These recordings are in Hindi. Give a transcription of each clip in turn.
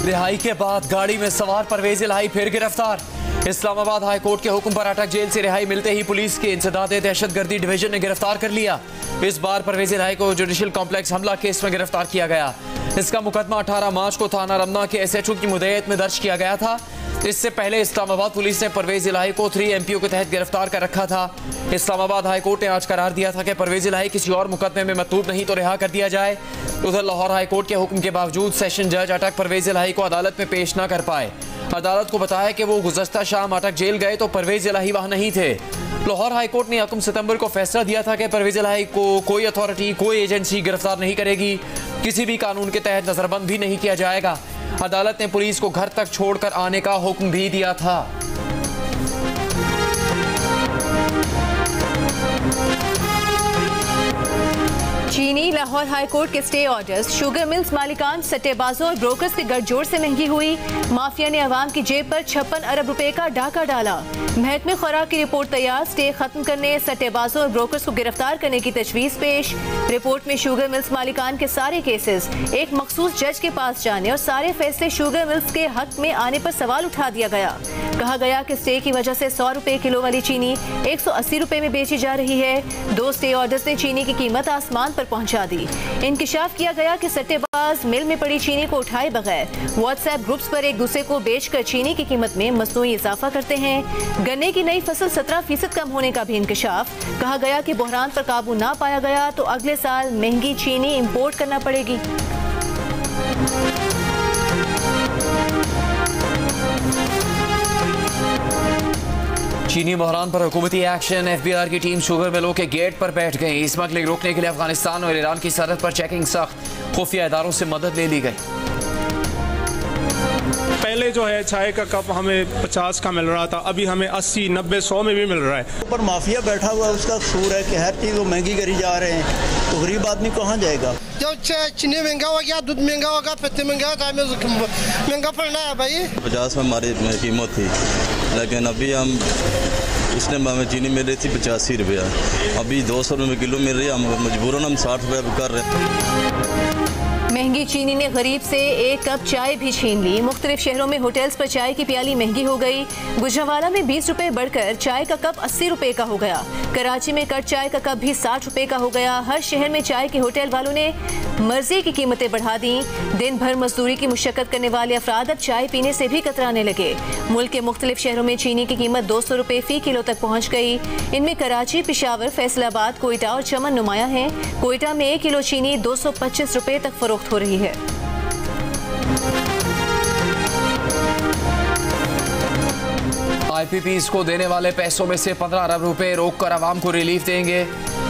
रिहाई के बाद गाड़ी में सवार परवेज इलाही फिर गिरफ्तार। इस्लामाबाद हाई कोर्ट के हुक्म पर अटक जेल से रिहाई मिलते ही पुलिस के इंसदादे दहशतगर्दी डिवीजन ने गिरफ्तार कर लिया। इस बार परवेज इलाही को जुडिशल कॉम्प्लेक्स हमला केस में गिरफ्तार किया गया। इसका मुकदमा 18 मार्च को थाना रमना के SHO की मुद्दत में दर्ज किया गया था। इससे पहले इस्लामाबाद पुलिस ने परवेज इलाही को 3 MPO के तहत गिरफ्तार कर रखा था। इस्लामाबाद हाई कोर्ट ने आज करार दिया था कि परवेज इलाही किसी और मुकदमे में मतलूब नहीं तो रिहा कर दिया जाए। उधर लाहौर हाई कोर्ट के हुक्म के बावजूद सेशन जज अटक परवेज इलाही को अदालत में पेश न कर पाए। अदालत को बताया कि वो गुज़श्ता शाम अटक जेल गए तो परवेज इलाही वहां नहीं थे। लाहौर हाई कोर्ट ने 1 सितंबर को फैसला दिया था कि परवेज इलाही को कोई अथॉरिटी, कोई एजेंसी गिरफ्तार नहीं करेगी, किसी भी कानून के तहत नजरबंद भी नहीं किया जाएगा। अदालत ने पुलिस को घर तक छोड़कर आने का हुक्म भी दिया था। चीनी लाहौर हाई कोर्ट के स्टे ऑर्डर्स शुगर मिल्स मालिकान, सट्टेबाजों और ब्रोकर्स के गठजोड़ से महंगी हुई। माफिया ने अवाम की जेब पर 56 अरब रुपए का डाका डाला। महकमे खुराक की रिपोर्ट तैयार, स्टे खत्म करने, सट्टेबाजों और ब्रोकर्स को गिरफ्तार करने की तजवीज़ पेश। रिपोर्ट में शुगर मिल्स मालिकान के सारे केसेस एक मखसूस जज के पास जाने और सारे फैसले शुगर मिल्स के हक में आने पर सवाल उठा दिया गया। कहा गया कि स्टे की वजह से 100 रुपए किलो वाली चीनी 180 रुपए में बेची जा रही है। 2 स्टे ऑर्डर्स ने चीनी की कीमत आसमान पर पहुंचा दी। इंकिशाफ किया गया कि सट्टेबाज मिल में पड़ी चीनी को उठाए बगैर व्हाट्सएप ग्रुप्स पर एक दूसरे को बेचकर चीनी की कीमत में मसनूई इजाफा करते हैं। गन्ने की नई फसल 17% कम होने का भी इंकिशाफ। कहा गया कि बहरान पर काबू ना पाया गया तो अगले साल महंगी चीनी इंपोर्ट करना पड़ेगी। चीनी बहरान पर हुकूमती एक्शन। FBI की टीम शुगर मिलों के गेट पर बैठ गई। स्मगलिंग रोकने के लिए अफगानिस्तान और ईरान की सरहद पर चेकिंग सख्त। खुफिया इदारों से मदद ले ली गई। पहले जो है चाय का कप हमें 50 का मिल रहा था, अभी हमें 80, 90, 100 में भी मिल रहा है। ऊपर माफिया बैठा हुआ है, उसका कसूर है कि हर चीज़ वो महंगी करी जा रहे हैं, तो गरीब आदमी कहाँ जाएगा। जब चीनी महंगा हो गया, दूध महंगा होगा, पत्ते महंगा होगा, महंगा पड़ना है भाई। 50 में हमारी कीमत थी, लेकिन अभी हम इसने हमें चीनी मिल रही थी 85 रुपया, अभी 200 रुपये किलो मिल रही है। हम मजबूरन हम 60 रुपये कर रहे हैं। महंगी चीनी ने गरीब से 1 कप चाय भी छीन ली। मुख्तलिफ शहरों में होटल्स पर चाय की प्याली महंगी हो गई। गुजरावाला में 20 रुपए बढ़कर चाय का कप 80 रुपए का हो गया। कराची में कट चाय का कप भी 60 रुपए का हो गया। हर शहर में चाय के होटल वालों ने मर्जी की कीमतें बढ़ा दी। दिन भर मजदूरी की मुशक्कत करने वाले अफराद अब चाय पीने से भी कतराने लगे। मुल्क के मुख्तलिफ शहरों में चीनी की कीमत 200 रुपए फी किलो तक पहुँच गई। इनमें कराची, पिशावर, फैसलाबाद, कोयटा और चमन नुमाया है। कोयटा में 1 किलो चीनी 225 रुपए तक फरोख्त हो रही है। IPPs को देने वाले पैसों में से 15 अरब रुपए रोककर आवाम को रिलीफ देंगे।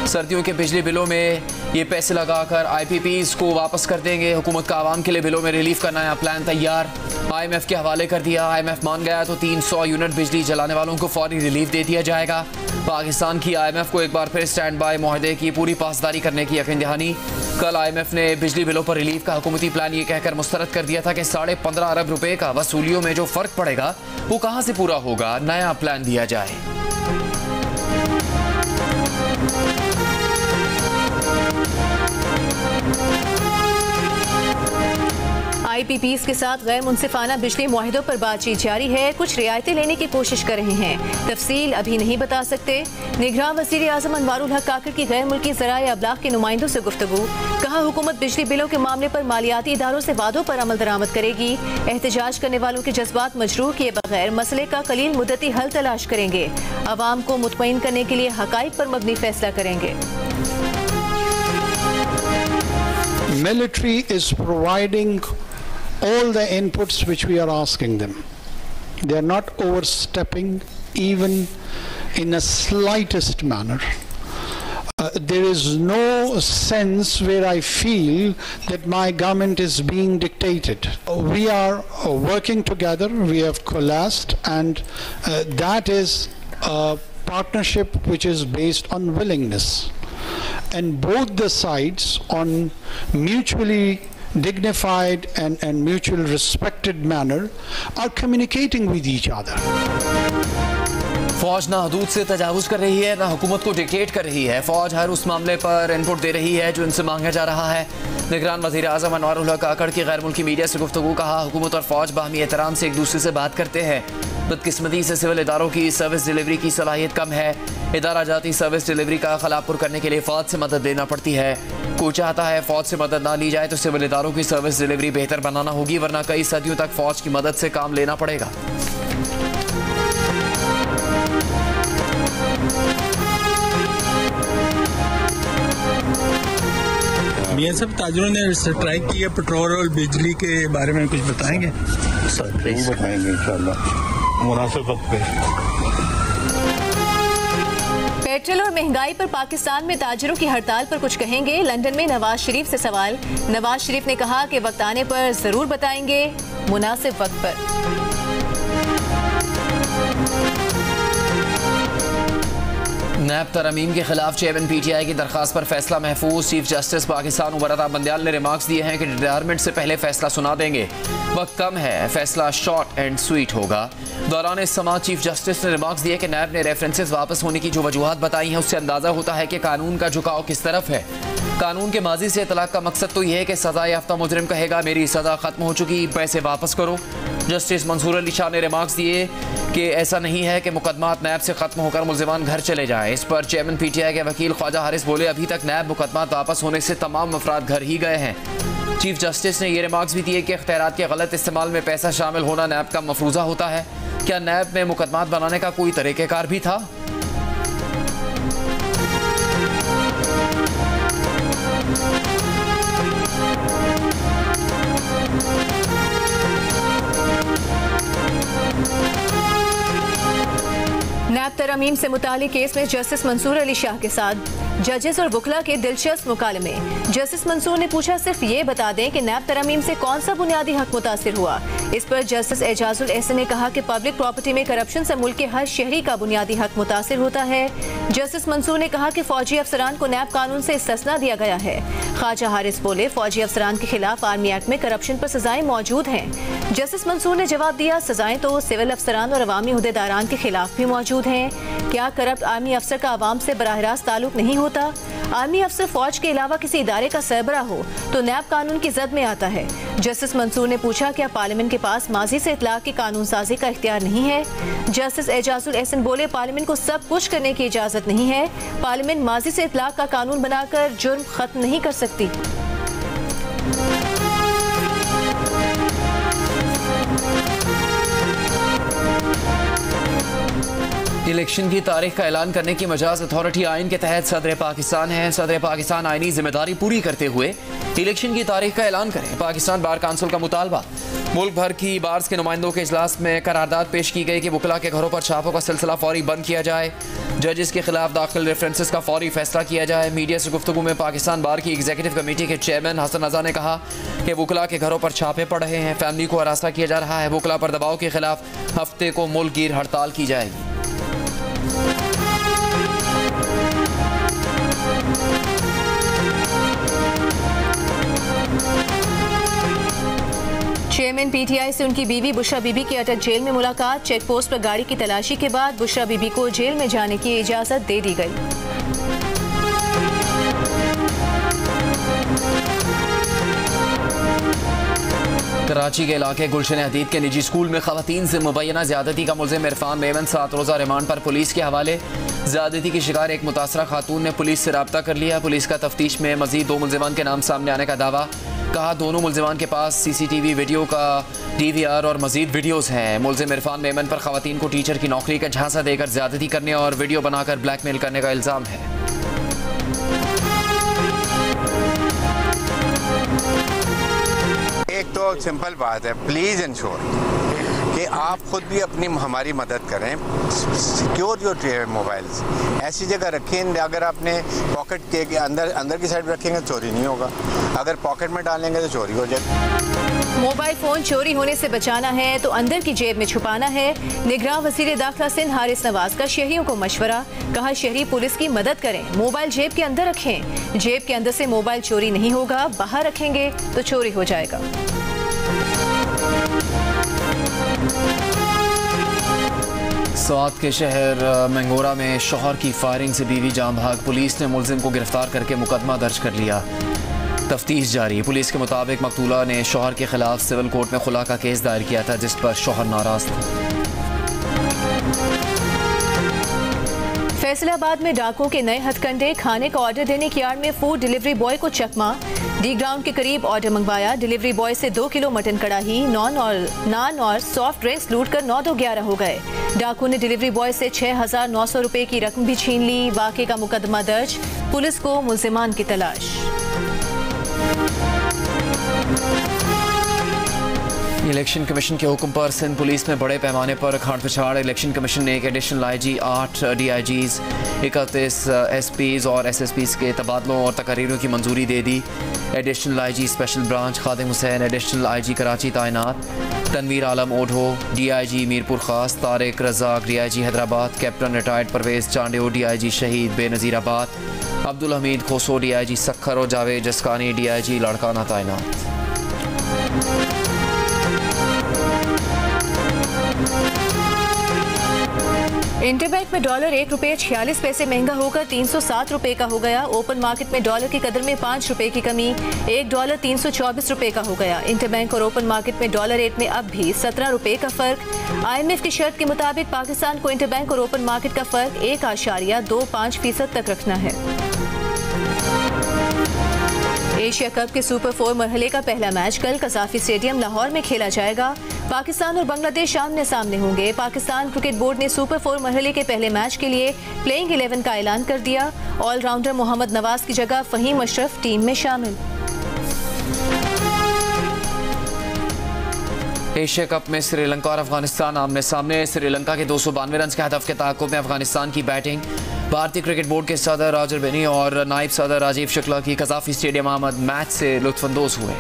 सर्दियों के बिजली बिलों में ये पैसे लगाकर IPPs को वापस कर देंगे। हुकूमत का आवाम के लिए बिलों में रिलीफ का नया प्लान तैयार। IMF के हवाले कर दिया। IMF मान गया तो 300 यूनिट बिजली जलाने वालों को फौरी रिलीफ दे दिया जाएगा। पाकिस्तान की IMF को एक बार फिर स्टैंड बाय मुआहदे की पूरी पासदारी करने की यकीन दहानी। कल IMF ने बिजली बिलों पर रिलीफ का हुकूमती प्लान ये कहकर मुस्तरद कर दिया था कि 15.5 अरब रुपए का वसूलियों में जो फर्क पड़ेगा वो कहां से पूरा होगा, नया प्लान दिया जाए। IPPs के साथ गैर मुनसिफाना बिजली मुआहिदों पर बातचीत जारी है। कुछ रियायतें लेने की कोशिश कर रहे हैं, तफसील अभी नहीं बता सकते। निगरान वज़ीर आज़म अनवारुल हक काकड़ की गैर मुल्की ज़राए अबलाग के नुमाइंदों से गुफ्तगू। कहा हुकूमत बिजली बिलों के मामले पर मालियाती इदारों से वादों पर अमल दरामद करेगी। एहतजाज करने वालों के जज्बात मजरूह किए बगैर मसले का कलील मुद्दती हल तलाश करेंगे। अवाम को मुतमईन करने के लिए हकाइक पर मबनी फैसला करेंगे। Military is providing all the inputs which we are asking them. They are not overstepping even in a slightest manner. There is no sense where I feel that my government is being dictated. We are working together, we have coalesced, and that is a partnership which is based on willingness. And both the sides, on mutually dignified and mutually respected manner, are communicating with each other. फौज ना हदूद से तजावुज़ कर रही है, ना हुकूमत को डिक्टेट कर रही है। फौज हर उस मामले पर इनपुट दे रही है जो इनसे मांगा जा रहा है। निगरान वज़ीर आज़म अनवारुल हक काकड़ की गैर मुल्की मीडिया से गुफ्तगू। कहा, हुकूमत और फौज बाहमी एहतराम से एक दूसरे से बात करते हैं। बदकिस्मती से सिविल इदारों की सर्विस डिलीवरी की सलाहियत कम है। इदारा जाती सर्विस डिलीवरी का खलापुर करने के लिए फौज से मदद लेना पड़ती है। कोई चाहता है फौज से मदद ना ली जाए तो सिविल इदारों की सर्विस डिलीवरी बेहतर बनाना होगी, वरना कई सदियों तक फौज की मदद से काम लेना पड़ेगा। मियां साहब, ताजरों ने स्ट्राइक की है पेट्रोल और बिजली के बारे में कुछ बताएंगे? जरूर बताएंगे इंशाल्लाह मुनासिब वक्त पे। पेट्रोल और महंगाई पर पाकिस्तान में ताजिरों की हड़ताल पर कुछ कहेंगे। लंदन में नवाज शरीफ से सवाल। नवाज शरीफ ने कहा कि वक्त आने पर जरूर बताएंगे, मुनासिब वक्त पर। नैब तरमीम के खिलाफ चेयरमैन PTI की दरखास्त पर फैसला महफूज। चीफ जस्टिस पाकिस्तान उमर अता बंदयाल ने रिमार्क्स दिए हैं कि रिटायरमेंट से पहले फैसला सुना देंगे, वक्त कम है, फैसला शॉर्ट एंड स्वीट होगा। दौरान इस समाअत चीफ जस्टिस ने रिमार्क्स दिए कि नैब ने रेफरेंसेस वापस होने की जो वजूहात बताई हैं उससे अंदाजा होता है कि कानून का झुकाव किस तरफ है। कानून के माजी से इतलाक का मकसद तो यह है कि सजा याफ्ता मुजरिम कहेगा मेरी सजा खत्म हो चुकी, पैसे वापस करो। जस्टिस मंसूर अली शाह ने रिमार्क्स दिए कि ऐसा नहीं है कि मुकदमात नैब से खत्म होकर मुलजिमान घर चले जाएं। इस पर चेयरमैन PTI के वकील ख्वाजा हारिस बोले, अभी तक नैब मुकदमात वापस होने से तमाम अफराद घर ही गए हैं। चीफ जस्टिस ने ये रिमार्क्स भी दिए कि इख्तियारात के गलत इस्तेमाल में पैसा शामिल होना नैब का मफरूजा होता है। क्या नैब में मुकदमात बनाने का कोई तरीक़ेकार भी था? नैब तरमीम से मुतालिक केस में जस्टिस मंसूर अली शाह के साथ जजेस और वकला के दिलचस्प मुकालमे। जस्टिस मंसूर ने पूछा, सिर्फ ये बता दें कि नैब तरमीम से कौन सा बुनियादी हक मुतासिर हुआ। इस पर जस्टिस एजाजुल एहसन ने कहा कि पब्लिक प्रॉपर्टी में करप्शन से मुल्क के हर शहरी का बुनियादी हक मुतासिर होता है। जस्टिस मंसूर ने कहा कि फौजी अफसरान को नैब कानून से इस्तिस्ना दिया गया है। ख्वाजा हारिस बोले, फौजी अफसरान के खिलाफ आर्मी एक्ट में करप्शन पर सजाएं मौजूद हैं। जस्टिस मंसूर ने जवाब दिया, सजाएं तो सिविल अफसरान और अवामी उहदेदारान के खिलाफ भी मौजूद हैं। क्या करप्ट आर्मी अफसर का आवाम से बराह रास्त ताल्लुक नहीं होता? आर्मी अफसर फौज के अलावा किसी इदारे का सरबरा हो तो नैब कानून की जद में आता है। जस्टिस मंसूर ने पूछा, क्या पार्लियामेंट के पास माजी से इतलाक की कानून साजी का इख्तियार नहीं है? जस्टिस एजाजुल एहसन बोले, पार्लियामेंट को सब कुछ करने की इजाजत नहीं है। पार्लियामेंट माजी से इतलाक का कानून बनाकर जुर्म खत्म नहीं कर सकती। इलेक्शन की तारीख का ऐलान करने की मजाज अथॉरिटी आइन के तहत सदर पाकिस्तान है। सदर पाकिस्तान आइनी जिम्मेदारी पूरी करते हुए इलेक्शन की तारीख का ऐलान करें। पाकिस्तान बार काउंसिल का मुतालबा। मुल्क भर की बार्स के नुमाइंदों के इजलास में करारदाद पेश की गई कि वकला के घरों पर छापों का सिलसिला फौरी बंद किया जाए। जजेस के खिलाफ दाखिल रेफरेंसेस का फौरी फैसला किया जाए। मीडिया से गुफ्तगू में पाकिस्तान बार की एग्जीक्यूटिव कमेटी के चेयरमैन हसन रजा ने कहा कि वकला के घरों पर छापे पड़ रहे हैं, फैमिली को हरासा किया जा रहा है। वकला पर दबाव के खिलाफ हफ्ते को मुल्क गिर हड़ताल की जाएगी। चेयरमैन PTI से उनकी बीवी बुशरा बीबी की अटक जेल में मुलाकात। चेक पोस्ट पर गाड़ी की तलाशी के बाद बुशरा बीबी को जेल में जाने की इजाजत दे दी गई। कराची के इलाके गुलशन हदीद के निजी स्कूल में खवातीन से मुबैना ज्यादती का मुलजिम इरफान मेमन 7 रोज़ा रिमांड पर पुलिस के हवाले। ज्यादती की शिकार एक मुतासरा खातून ने पुलिस से रब्ता कर लिया। पुलिस का तफ्तीश में मजीद 2 मुलजिमान के नाम सामने आने का दावा। कहा, दोनों मुलजिमान के पास CCTV वीडियो का DVR और मजीद वीडियोस हैं। मुलजिम इरफान मेमन पर खवातीन को टीचर की नौकरी का झांसा देकर ज्यादती करने और वीडियो बनाकर ब्लैकमेल करने का इल्ज़ाम है। एक तो सिंपल बात है, प्लीज़ इंश्योर कि आप खुद भी अपनी हमारी मदद करें। सिक्योर योर मोबाइल्स, ऐसी जगह रखें अगर आपने पॉकेट के अंदर की साइड रखेंगे चोरी नहीं होगा, अगर पॉकेट में डालेंगे तो चोरी हो जाएगी। मोबाइल फोन चोरी होने से बचाना है तो अंदर की जेब में छुपाना है। निगरान वज़ीर दाखिला सिंध हारिस नवाज का शहरियों को मशवरा। कहा, शहरी पुलिस की मदद करें, मोबाइल जेब के अंदर रखें। जेब के अंदर से मोबाइल चोरी नहीं होगा, बाहर रखेंगे तो चोरी हो जाएगा। स्वात के शहर मंगोरा में शौहर की फायरिंग से बीवी जान भाग। पुलिस ने मुलजिम को गिरफ्तार करके मुकदमा दर्ज कर लिया। तफ्तीश जारी। पुलिस के मुताबिक मकतूला ने शौहर के खिलाफ सिविल कोर्ट में खुला का केस दायर किया था, जिस पर शौहर नाराज था। फैसलाबाद में डाकुओं के नए हथकंडे। खाने का ऑर्डर देने की आड़ में फूड डिलीवरी बॉय को चकमा। डी ग्राउंड के करीब ऑर्डर मंगवाया। डिलीवरी बॉय से 2 किलो मटन कढ़ाई, नान और सॉफ्ट ड्रिंक्स लूटकर 9-2-11 हो गए। डाकू ने डिलीवरी बॉय से 6,900 रुपए की रकम भी छीन ली। वाक़े का मुकदमा दर्ज। पुलिस को मुल्जिमान की तलाश। इलेक्शन कमीशन के हुक्म पर सिंध पुलिस में बड़े पैमाने पर खाड़ पिछाड़। इलेक्शन कमीशन ने एक एडिशनल IG, 8 DIGs, 31 SPs और SSPs के तबादलों और तकारीरों की मंजूरी दे दी। Additional IG special branch Khadim Hussain, additional IG Karachi तैनात Tanveer Alam Odho, DIG Mirpur Khas Tariq Razzaq, DIG Hyderabad captain retired Parvez Chandio, DIG Shaheed Benazirabad Abdul Hamid खोसो, DIG सखर और जावेद जसकानी, DIG लाड़काना तैनात। इंटरबैंक में डॉलर 1 रुपये 46 पैसे महंगा होकर 307 रुपए का हो गया। ओपन मार्केट में डॉलर की कदर में 5 रुपए की कमी। 1 डॉलर 324 रुपए का हो गया। इंटरबैंक और ओपन मार्केट में डॉलर रेट में अब भी 17 रुपए का फर्क। IMF की शर्त के मुताबिक पाकिस्तान को इंटरबैंक और ओपन मार्केट का फर्क 1.25% तक रखना है। एशिया कप के सुपर 4 मरहले का पहला मैच कल कज़ाफी स्टेडियम लाहौर में खेला जाएगा। पाकिस्तान और बांग्लादेश आमने सामने होंगे। पाकिस्तान क्रिकेट बोर्ड ने सुपर 4 मरहले के पहले मैच के लिए प्लेइंग 11 का ऐलान कर दिया। ऑलराउंडर मोहम्मद नवाज की जगह फहीम अशरफ टीम में शामिल। एशिया कप में श्रीलंका और अफगानिस्तान आमने सामने। श्रीलंका के 292 रन के हदफ के ताक़ुब में अफगानिस्तान की बैटिंग। भारतीय क्रिकेट बोर्ड के सदर रॉजर बेनी और नायब सदर राजीव शुक्ला की कज़ाफी स्टेडियम आमद मैच से लुत्फानंदोज हुए।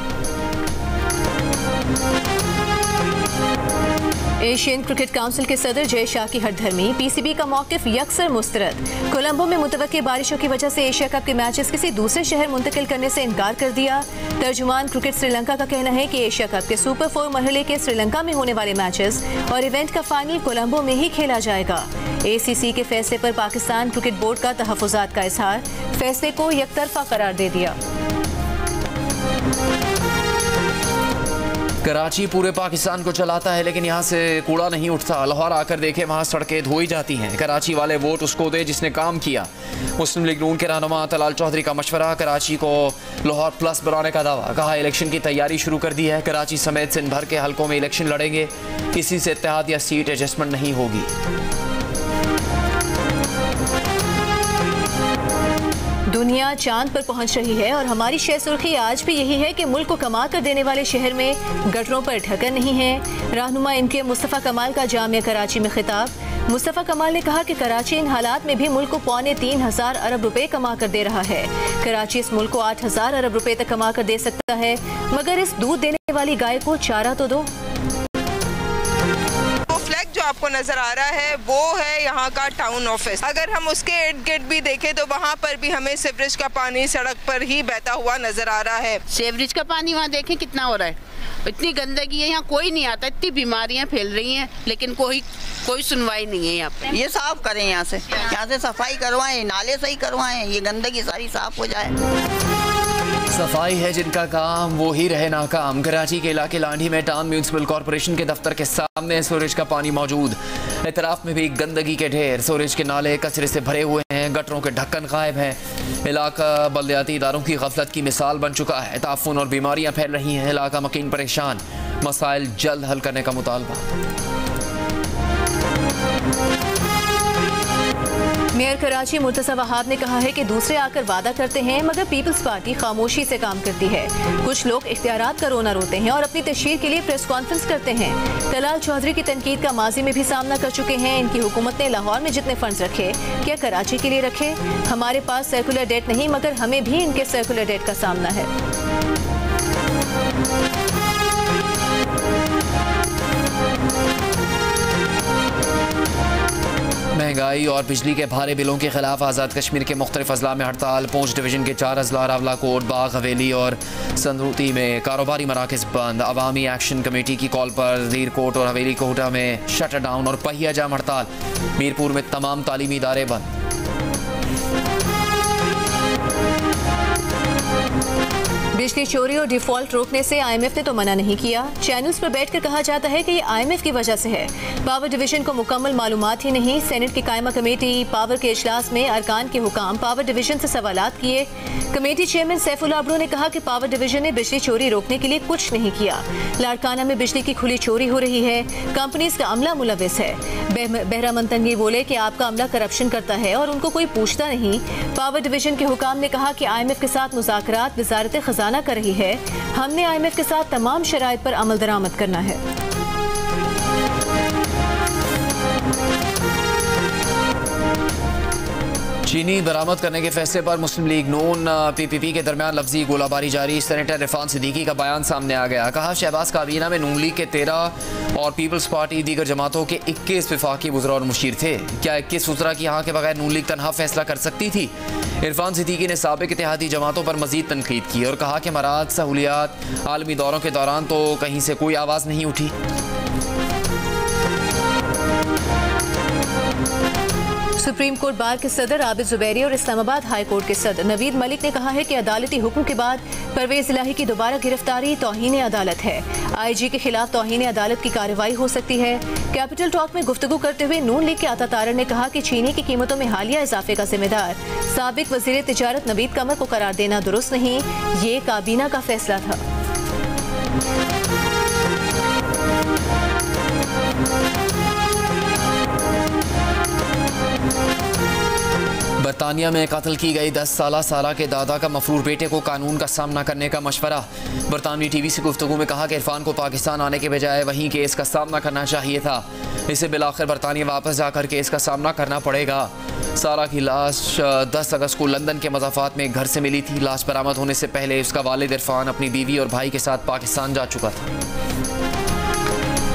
एशियन क्रिकेट काउंसिल के सदर जय शाह की हठधर्मी। PCB का मौक़िफ़ यकसर मुस्तरद। कोलंबो में मुतवक्की बारिशों की वजह से एशिया कप के मैचेस किसी दूसरे शहर मुंतकिल करने से इनकार कर दिया। तर्जुमान क्रिकेट श्रीलंका का कहना है कि एशिया कप के सुपर 4 मरहले के श्रीलंका में होने वाले मैचेस और इवेंट का फाइनल कोलंबो में ही खेला जाएगा। ACC के फैसले पर पाकिस्तान क्रिकेट बोर्ड का तहफ़्फ़ुज़ात का इज़हार। फैसले को यकतरफा करार दे दिया। कराची पूरे पाकिस्तान को चलाता है, लेकिन यहाँ से कूड़ा नहीं उठता। लाहौर आकर देखे, वहाँ सड़कें धोई जाती हैं। कराची वाले वोट उसको दे जिसने काम किया। मुस्लिम लीग नून के रहनुमा तलाल चौधरी का मशवरा। कराची को लाहौर प्लस बनाने का दावा। कहा इलेक्शन की तैयारी शुरू कर दी है। कराची समेत सिंध भर के हलकों में इलेक्शन लड़ेंगे। किसी से इत्तेहाद या सीट एडजस्टमेंट नहीं होगी। दुनिया चांद पर पहुंच रही है और हमारी शह सुर्खी आज भी यही है कि मुल्क को कमा कर देने वाले शहर में गटरों पर ढक्कन नहीं है। रहनुमा इनके मुस्तफ़ा कमाल का जामिया कराची में खिताब। मुस्तफ़ा कमाल ने कहा कि कराची इन हालात में भी मुल्क को 3.25 अरब रुपए कमा कर दे रहा है। कराची इस मुल्क को 8,000 अरब रुपए तक कमा कर दे सकता है, मगर इस दूध देने वाली गाय को चारा तो दो। जो आपको नजर आ रहा है वो है यहाँ का टाउन ऑफिस। अगर हम उसके इर्द गिर्द भी देखें तो वहाँ पर भी हमें सीवरेज का पानी सड़क पर ही बहता हुआ नजर आ रहा है। सीवरेज का पानी वहाँ देखें कितना हो रहा है। इतनी गंदगी है, यहाँ कोई नहीं आता। इतनी बीमारियाँ फैल रही हैं, लेकिन कोई सुनवाई नहीं है यहाँ पे। ये साफ करें, यहाँ से सफाई करवाएं, नाले सही करवाएं, ये गंदगी सारी साफ हो जाए। सफाई है जिनका काम वो ही रहे नाकाम। कराची के इलाके लांढी में टाउन म्यूनिसिपल कॉर्पोरेशन के दफ्तर के सामने सीवरेज का पानी मौजूद। एतराफ में भी गंदगी के ढेर। सीवरेज के नाले कचरे से भरे हुए हैं। गटरों के ढक्कन गायब हैं। इलाका बल्दियाती इदारों की गफलत की मिसाल बन चुका है। ताफून और बीमारियां फैल रही हैं। इलाका मकीन परेशान। मसाइल जल्द हल करने का मुतालबा। मेयर कराची मुर्तज़ा वहाब ने कहा है कि दूसरे आकर वादा करते हैं, मगर पीपल्स पार्टी खामोशी से काम करती है। कुछ लोग इख्तियारात का रोना रोते हैं और अपनी तशहीर के लिए प्रेस कॉन्फ्रेंस करते हैं। तलाल चौधरी की तनकीद का माजी में भी सामना कर चुके हैं। इनकी हुकूमत ने लाहौर में जितने फंड्स रखे, क्या कराची के लिए रखे? हमारे पास सर्कुलर डेट नहीं, मगर हमें भी इनके सर्कुलर डेट का सामना है। महंगाई महंगाई और बिजली के भारी बिलों के खिलाफ आज़ाद कश्मीर के मुख्तलिफ अजला में हड़ताल। पूंछ डिवीजन के 4 अजला रावला कोट, बाग हवेली और संदूती में कारोबारी मराकज़ बंद। अवामी एक्शन कमेटी की कॉल पर दीर कोट और हवेली कोटा में शटर डाउन और पहिया जाम हड़ताल। मीरपुर में तमाम तालीमी इदारे बंद। बिजली चोरी और डिफॉल्ट रोकने से IMF ने तो मना नहीं किया। चैनल्स पर बैठकर कहा जाता है कि ये IMF की वजह से है। पावर डिवीजन को मुकम्मल मालूमात ही नहीं। सेनेट की कायमा कमेटी पावर के इजलास में अरकान के हुकाम पावर डिवीजन से सवालात किए। कमेटी चेयरमैन सैफुल्लाह अब्रू ने कहा कि पावर डिवीजन ने बिजली चोरी रोकने के लिए कुछ नहीं किया। लाड़काना में बिजली की खुली चोरी हो रही है। कंपनीज का अमला मुलविस है। बहरा मंतंगी बोले कि आपका अमला करप्शन करता है और उनको कोई पूछता नहीं। पावर डिवीजन के हुकाम ने कहा कि IMF के साथ मुज़ाकरात वज़ारत खजाना कर रही है। हमने IMF के साथ तमाम शराइत पर अमल दरामद करना है। चीनी बरामद करने के फैसले पर मुस्लिम लीग नून PPP के दरमियान लफ्जी गोलाबारी जारी। सेनेटर इरफान सिद्दीकी का बयान सामने आ गया। कहा शहबाज काबीना में नून लीग के 13 और पीपल्स पार्टी दीगर जमातों के 21 वफाकी वज़रा और मुशीर थे। क्या 21 वज़रा की यहाँ के बगैर नून लीग तनहा फैसला कर सकती थी? इरफान सिद्दीकी ने साबिक इत्तेहादी जमातों पर मजीद तनकीद की और कहा कि मराद सहूलियात आलमी दौरों के दौरान तो कहीं से कोई आवाज़ नहीं उठी। सुप्रीम कोर्ट बार के सदर आबिद जुबैरी और इस्लामाबाद हाई कोर्ट के सदर नवीद मलिक ने कहा है कि अदालती हुक्म के बाद परवेज इलाही की दोबारा गिरफ्तारी तौहीन अदालत है। IG के खिलाफ तौहीन अदालत की कार्रवाई हो सकती है। कैपिटल टॉक में गुफ्तगू करते हुए नून लीग के आता तारर ने कहा कि चीनी की कीमतों में हालिया इजाफे का जिम्मेदार साबिक वजीर तिजारत नवीद कमर को करार देना दुरुस्त नहीं, ये काबीना का फैसला था। बरतानिया में कत्ल की गई 10 साला के दादा का मफरूर बेटे को कानून का सामना करने का मशवरा। बरतानवी TV से गुफ्तगू में कहा कि इरफान को पाकिस्तान आने के बजाय वहीं केस का सामना करना चाहिए था। इसे बिलाखिर बरतानिया वापस जाकर केस का सामना करना पड़ेगा। सारा की लाश 10 अगस्त को लंदन के मज़ाफ़ात में एक घर से मिली थी। लाश बरामद होने से पहले उसका वालिद इरफान अपनी बीवी और भाई के साथ पाकिस्तान जा चुका था।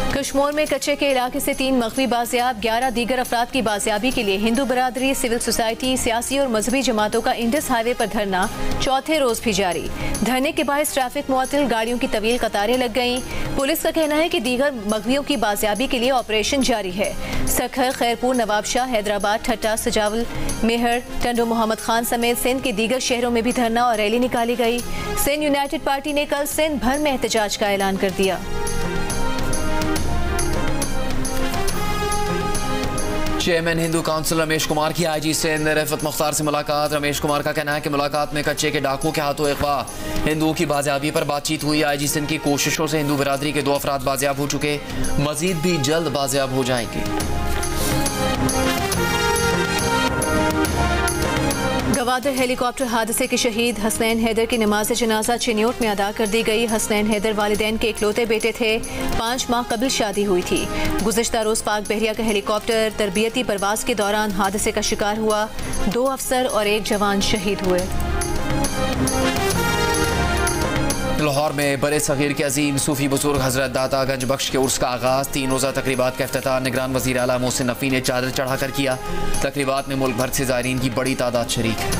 कश्मीर में कच्चे के इलाके से 3 मग़वी बाजियाब, 11 दीगर अफराद की बाजियाबी के लिए हिंदू बरादरी, सिविल सोसाइटी, सियासी और मजहबी जमातों का इंडस हाईवे पर धरना चौथे रोज भी जारी। धरने के बायस ट्रैफिक मुअत्तल, गाड़ियों की तवील कतारें लग गईं। पुलिस का कहना है कि दीगर मग़वियों की बाजियाबी के लिए ऑपरेशन जारी है। सखर, खैरपुर, नवाबशाह, हैदराबाद, ठट्टा, सजावल, मेहर, टंडो मोहम्मद खान समेत सिंध के दीगर शहरों में भी धरना और रैली निकाली गई। सिंध यूनाइटेड पार्टी ने कल सिंध भर में एहतजाज का ऐलान कर दिया। चेयरमैन हिंदू काउंसिल रमेश कुमार की IG सिंध रफत मुख्तार से मुलाकात। रमेश कुमार का कहना है कि मुलाकात में कच्चे के डाकुओं के हाथों अगवा हिंदुओं की बाजियाबी पर बातचीत हुई। IG सिंध की कोशिशों से हिंदू बिरादरी के 2 अफराद बाजियाब हो चुके, मजीद भी जल्द बाजियाब हो जाएंगे। गवादर हेलीकॉप्टर हादसे के शहीद हसनैन हैदर की नमाज जनाजा चिन्योट में अदा कर दी गई। हसनैन हैदर वालिदैन के इकलौते बेटे थे। 5 माह कबल शादी हुई थी। गुज़िश्ता रोज पाक बहरिया का हेलीकॉप्टर तरबियती परवाज के दौरान हादसे का शिकार हुआ। 2 अफसर और 1 जवान शहीद हुए। लाहौर में बड़े सगीर के अजीम सूफी बुजुर्ग हजरत दाता गंज बख्श के उर्स का आगाज़। 3 रोज़ा तकरीबात का इफ्तिताह निगरान वज़ीर आला मोहसिन नफ़ी ने चादर चढ़ाकर किया। तकरीबात में मुल्क भर से ज़ायरीन की बड़ी तादाद शरीक है।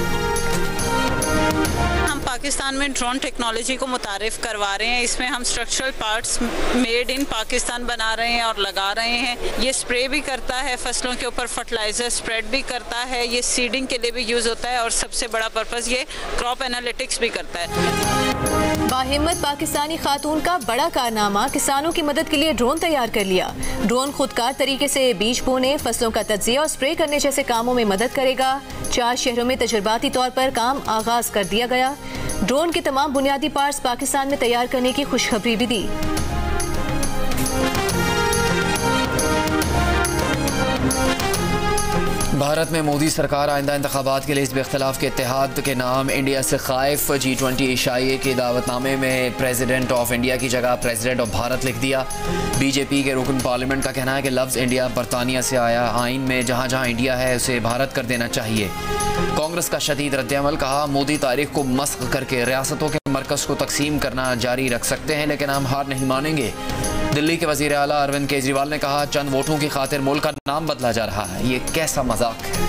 हम पाकिस्तान में ड्रोन टेक्नोलॉजी को मुतारिफ करवा रहे हैं। इसमें हम structural parts made in Pakistan बना रहे हैं और लगा रहे हैं। ये स्प्रे भी करता है, फसलों के ऊपर फर्टिलाइजर स्प्रेड भी करता है, ये सीडिंग के लिए भी यूज़ होता है और सबसे बड़ा पर्पज़ ये क्रॉप एनालिटिक्स भी करता है। बाहिम्मत पाकिस्तानी खातून का बड़ा कारनामा, किसानों की मदद के लिए ड्रोन तैयार कर लिया। ड्रोन खुदकार तरीके से बीज बोने, फसलों का तज्जिया और स्प्रे करने जैसे कामों में मदद करेगा। 4 शहरों में तजुर्बाती तौर पर काम आगाज कर दिया गया। ड्रोन के तमाम बुनियादी पार्ट्स पाकिस्तान में तैयार करने की खुशखबरी भी दी। भारत में मोदी सरकार आइंदा इंतखाबात के लिए हिज़्ब इख्तिलाफ के इत्तेहाद के नाम इंडिया से खाइफ। G20 इशाइये के दावतनामे में प्रेसिडेंट ऑफ इंडिया की जगह प्रेसिडेंट ऑफ भारत लिख दिया। BJP के रुकन पार्लियामेंट का कहना है कि लफ्ज़ इंडिया बरतानिया से आया। आइन में जहाँ जहाँ इंडिया है उसे भारत कर देना चाहिए। कांग्रेस का शदीद रद्दअमल, कहा मोदी तारीख को मस्ख करके रियासतों के मरकज़ को तकसीम करना जारी रख सकते हैं लेकिन हम हार नहीं मानेंगे। दिल्ली के वजीर आला अरविंद केजरीवाल ने कहा, चंद वोटों की खातिर मुल्क का नाम बदला जा रहा है, ये कैसा मजाक है।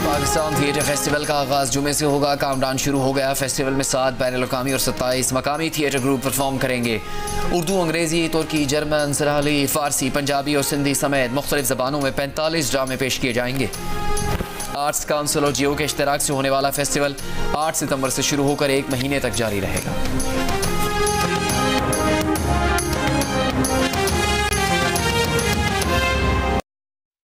पाकिस्तान थिएटर फेस्टिवल का आगाज जुमे से होगा। काउंटडाउन शुरू हो गया। फेस्टिवल में 7 बैनुल-अक़वामी और 27 मकामी थिएटर ग्रुप परफॉर्म करेंगे। उर्दू, अंग्रेजी, तुर्की, जर्मन, सराहली, फारसी, पंजाबी और सिंधी समेत मुख्तलिफ ज़बानों में 45 ड्रामे पेश किए जाएंगे। आर्ट्स काउंसिल और जियो के इश्तराक से होने वाला फेस्टिवल 8 सितंबर से शुरू होकर 1 महीने तक जारी रहेगा।